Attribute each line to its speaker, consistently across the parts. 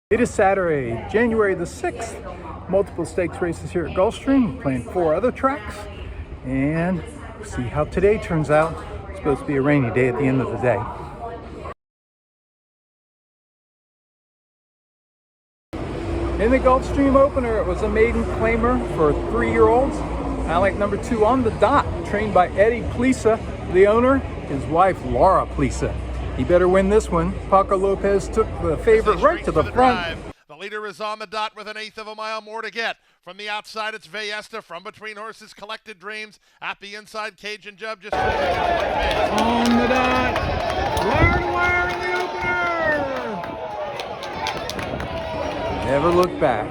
Speaker 1: It is Saturday, January the 6th. Multiple stakes races here at Gulfstream. Playing 4 other tracks. And we'll see how today turns out. It's supposed to be a rainy day at the end of the day. In the Gulfstream opener, it was a maiden claimer for 3-year-olds. Highlight number 2 on the dot, trained by Eddie Plisa. The owner, his wife Laura Plisa. He better win this one. Paco Lopez took the favorite right to the front.
Speaker 2: The leader is on the dot with 1/8 of a mile more to get. From the outside, it's Vallesta. From between horses, Collected Dreams. At the inside, Cajun Jub just
Speaker 1: on the dot. Wire to wire in the opener. Never look back.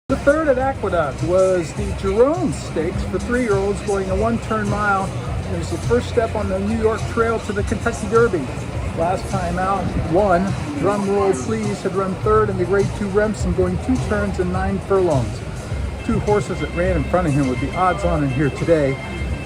Speaker 1: The third at Aqueduct was the Jerome Stakes for 3-year-olds going a 1-turn mile. It was the first step on the New York Trail to the Kentucky Derby. Last time out, won. Drum roll please, had run third in the Grade 2 Remsen going 2 turns and 9 furlongs. 2 horses that ran in front of him would be odds on in here today.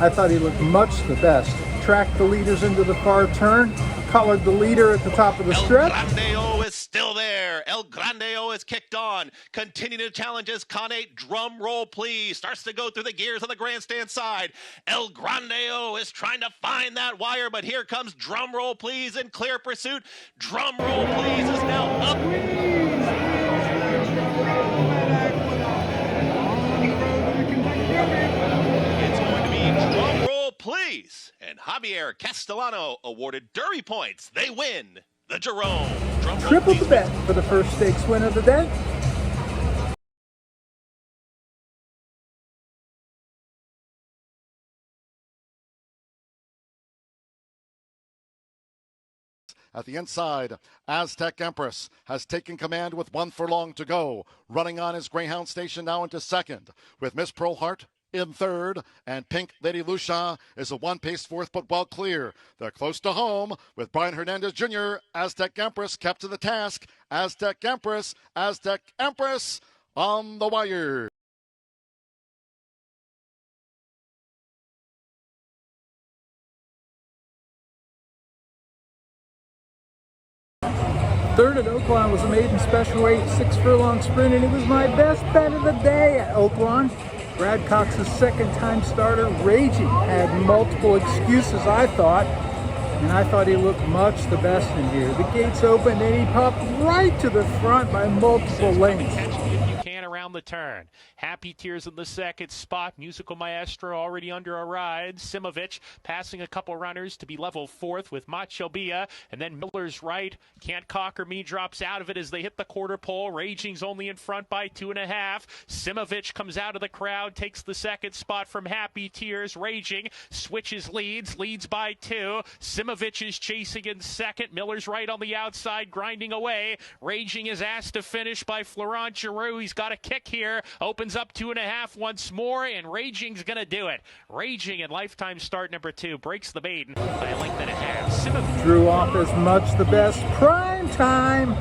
Speaker 1: I thought he looked much the best. Tracked the leaders into the far turn, collared the leader at the top of the stretch.
Speaker 3: El Grandeo is still there. El Grandeo is kicked on. Continuing to challenge as Conate, drum roll please, starts to go through the gears on the grandstand side. El Grandeo is trying to find that wire, but here comes drum roll please in clear pursuit. Drum roll please is now up. It's going to be drum roll please, and Javier Castellano awarded Derby points. They win the Jerome.
Speaker 1: Tripled the bet for the first stakes win of the day.
Speaker 4: At the inside, Aztec Empress has taken command with 1 furlong to go. Running on his Greyhound Station now into second, with Miss Pearl Heart in third, and Pink Lady Lucia is a 1-pace fourth, but well clear. They're close to home with Brian Hernandez Jr. Aztec Empress kept to the task. Aztec Empress on the wire.
Speaker 1: Third at Oaklawn was a maiden special weight 6 furlong sprint, and it was my best bet of the day at Oaklawn. Brad Cox's second time starter, Raging, had multiple excuses, I thought, and I thought he looked much the best in here. The gates opened and he popped right to the front by multiple lengths.
Speaker 5: Around the turn. Happy Tears in the second spot. Musical Maestro already under a ride. Simovic passing a couple runners to be level 4th with Macho Bia. And then Miller's right. Can't Conquer Me drops out of it as they hit the quarter pole. Raging's only in front by 2.5. Simovic comes out of the crowd, takes the second spot from Happy Tears. Raging switches leads by 2. Simovic is chasing in second. Miller's right on the outside, grinding away. Raging is asked to finish by Florent Giroux. He's got a kick here, opens up 2.5 once more, and Raging's gonna do it. Raging in lifetime start number 2 breaks the maiden by a length and a half.
Speaker 1: Drew off as much the best. Prime time.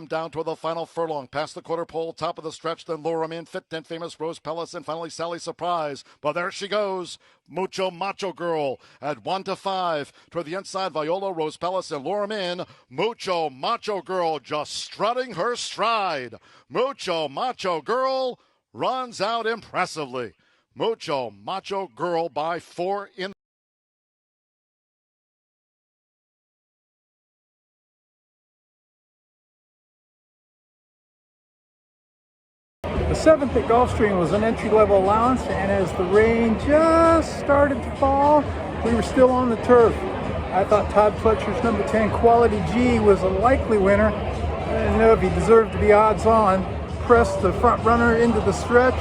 Speaker 4: Down to the final furlong, past the quarter pole, top of the stretch, then Laura in, Fit and Famous, Rose Pellis, and finally Sally Surprise. But there she goes, Mucho Macho Girl at 1-5. Toward the inside, Viola, Rose Pellis, and Laura Min. Mucho Macho Girl just strutting her stride. Mucho Macho Girl runs out impressively. Mucho Macho Girl by 4 in.
Speaker 1: The 7th at Gulfstream was an entry-level allowance, and as the rain just started to fall, we were still on the turf. I thought Todd Fletcher's number 10, Quality G, was a likely winner. I didn't know if he deserved to be odds on. Pressed the front runner into the stretch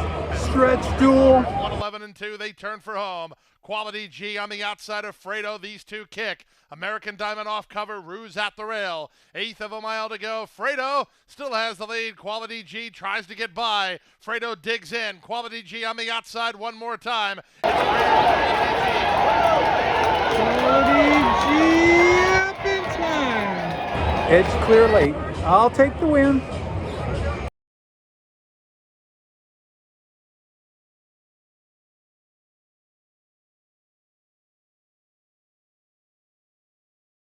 Speaker 1: duel.
Speaker 2: 1-11 and 2, they turn for home. Quality G on the outside of Fredo. These two kick. American Diamond off cover. Ruse at the rail. 1/8 of a mile to go. Fredo still has the lead. Quality G tries to get by. Fredo digs in. Quality G on the outside one more time. It's
Speaker 1: Quality G up in time. Edge clear late. I'll take the win.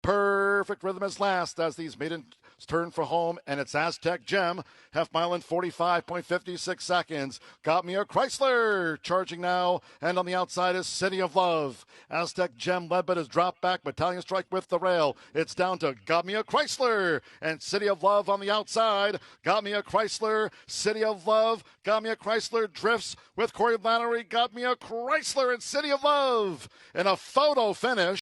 Speaker 4: Perfect rhythm is last as these maidens turn for home, and it's Aztec Gem, half mile in 45.56 seconds. Got me a Chrysler charging now, and on the outside is City of Love. Aztec Gem led but has dropped back. Battalion Strike with the rail. It's down to Got Me a Chrysler and City of Love on the outside. Got Me a Chrysler, City of Love. Got Me a Chrysler drifts with Corey Lannery. Got Me a Chrysler and City of Love in a photo finish.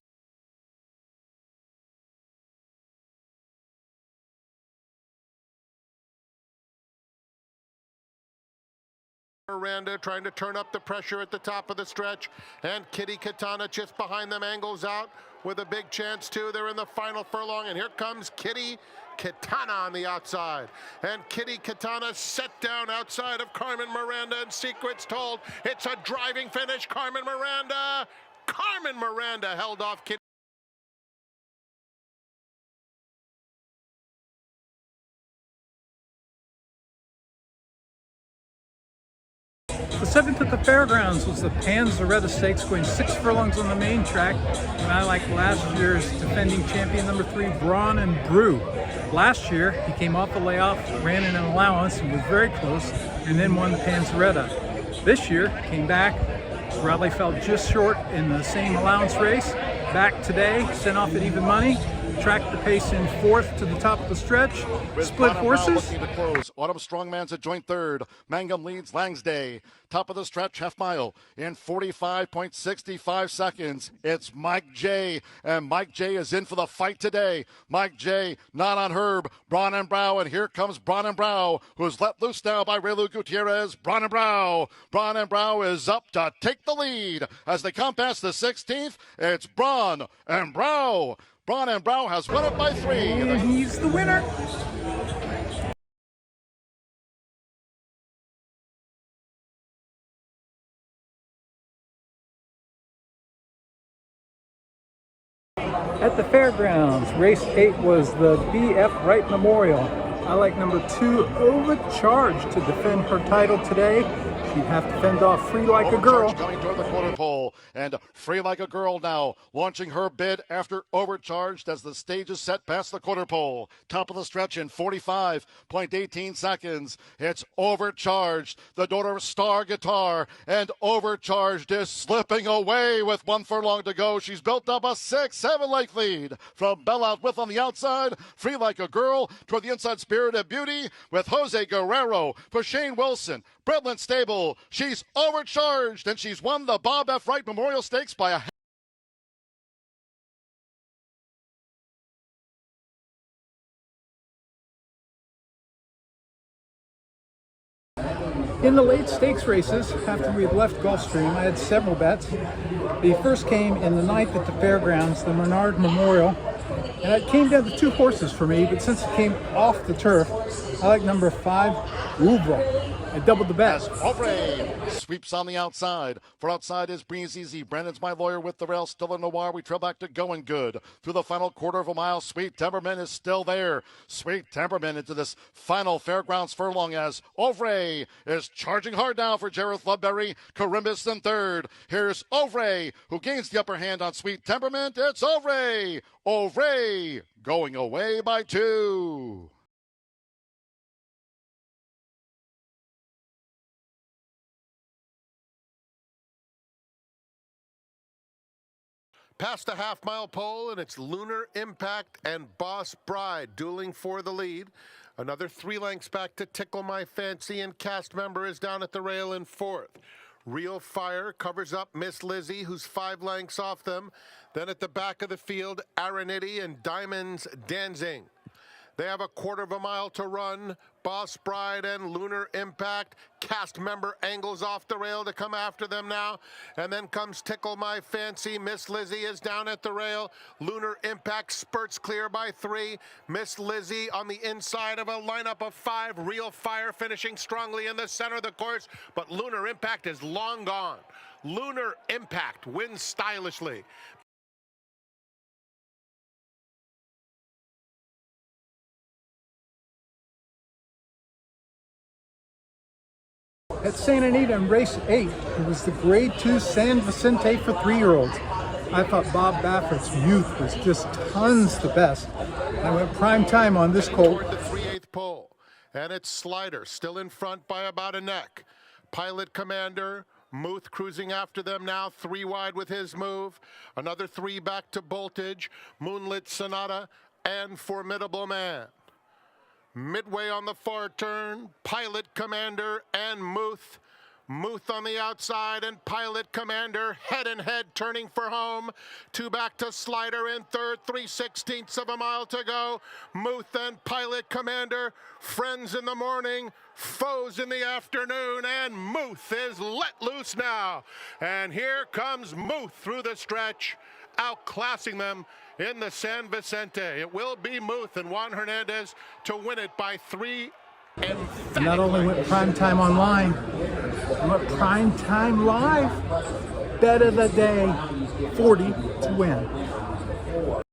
Speaker 6: Miranda trying to turn up the pressure at the top of the stretch, and Kitty Katana just behind them, angles out with a big chance too. They're in the final furlong, and here comes Kitty Katana on the outside, and Kitty Katana set down outside of Carmen Miranda, and Secrets Told. It's a driving finish. Carmen Miranda held off Kitty.
Speaker 1: The 7th at the fairgrounds was the Panzeretta Stakes, going 6 furlongs on the main track. And I like last year's defending champion number 3, Braun and Brew. Last year, he came off the layoff, ran in an allowance, and was very close, and then won the Panzeretta. This year, came back, probably fell just short in the same allowance race. Back today, sent off at even money. Tracked the pace in 4th to the top of the stretch. Split horses.
Speaker 4: Looking to close. Autumn Strongman's a joint 3rd. Mangum leads Langsday. Top of the stretch, half mile in 45.65 seconds. It's Mike J. And Mike J is in for the fight today. Mike J not on Herb. Braun and Brow. And here comes Braun and Brow, who's let loose now by Relu Gutierrez. Braun and Brow. Braun and Brow is up to take the lead. As they come past the 16th, it's Braun and Brow. Braun and Brow has won it by 3.
Speaker 1: And he's the winner. At the fairgrounds, race 8 was the BF Wright Memorial. I like number 2, Overcharged, to defend her title today. She'd have to fend off Free Like a Girl.
Speaker 4: Coming toward the quarter pole, and Free Like a Girl now launching her bid after Overcharged as the stage is set past the quarter pole. Top of the stretch in 45.18 seconds. It's Overcharged, the daughter of Star Guitar, and Overcharged is slipping away with 1 furlong to go. She's built up a 6-7 length lead from Bell Out With on the outside. Free Like a Girl toward the inside, Spirited Beauty with Jose Guerrero for Shane Wilson. Bretland Stable, she's Overcharged, and she's won the Bob F. Wright Memorial Stakes by a
Speaker 1: In the late stakes races, after we had left Gulfstream, I had several bets. The first came in the 9th at the fairgrounds, the Menard Memorial, and it came down to 2 horses for me, but since it came off the turf, I like number 5, Ubra. I doubled the bet.
Speaker 4: Ovray sweeps on the outside. For outside is Breeze Easy. Brandon's my lawyer with the rail. Still in Noir. We trail back to Going Good. Through the final quarter of a mile, Sweet Temperament is still there. Sweet Temperament into this final fairgrounds furlong as Ovray is charging hard now for Jareth Loveberry. Carimbus in 3rd. Here's Ovray, who gains the upper hand on Sweet Temperament. It's Ovray. Ovray going away by 2.
Speaker 6: Past the half-mile pole, and it's Lunar Impact and Boss Bride dueling for the lead. Another 3 lengths back to Tickle My Fancy, and cast member is down at the rail in 4th. Real Fire covers up Miss Lizzie, who's 5 lengths off them. Then at the back of the field, Aranity and Diamonds Dancing. They have a quarter of a mile to run. Boss Bride and Lunar Impact. Cast member angles off the rail to come after them now. And then comes Tickle My Fancy. Miss Lizzie is down at the rail. Lunar Impact spurts clear by 3. Miss Lizzie on the inside of a lineup of 5. Real Fire finishing strongly in the center of the course. But Lunar Impact is long gone. Lunar Impact wins stylishly.
Speaker 1: At Santa Anita in race 8, it was the grade 2 San Vicente for 3-year-olds. I thought Bob Baffert's youth was just tons the best. I went prime time on this colt.
Speaker 6: Toward the 3/8 pole, and it's Slider still in front by about a neck. Pilot Commander, Muth cruising after them now, 3 wide with his move. Another 3 back to Voltage, Moonlit Sonata, and Formidable Man. Midway on the far turn, Pilot Commander and Muth. Muth on the outside and Pilot Commander head and head turning for home. 2 back to Slider in third, 3/16 of a mile to go. Muth and Pilot Commander, friends in the morning, foes in the afternoon, and Muth is let loose now. And here comes Muth through the stretch, outclassing them in the San Vicente. It will be Muth and Juan Hernandez to win it by 3 emphatic.
Speaker 1: Not only went prime time online, went prime time live. Bet of the day, 40 to win.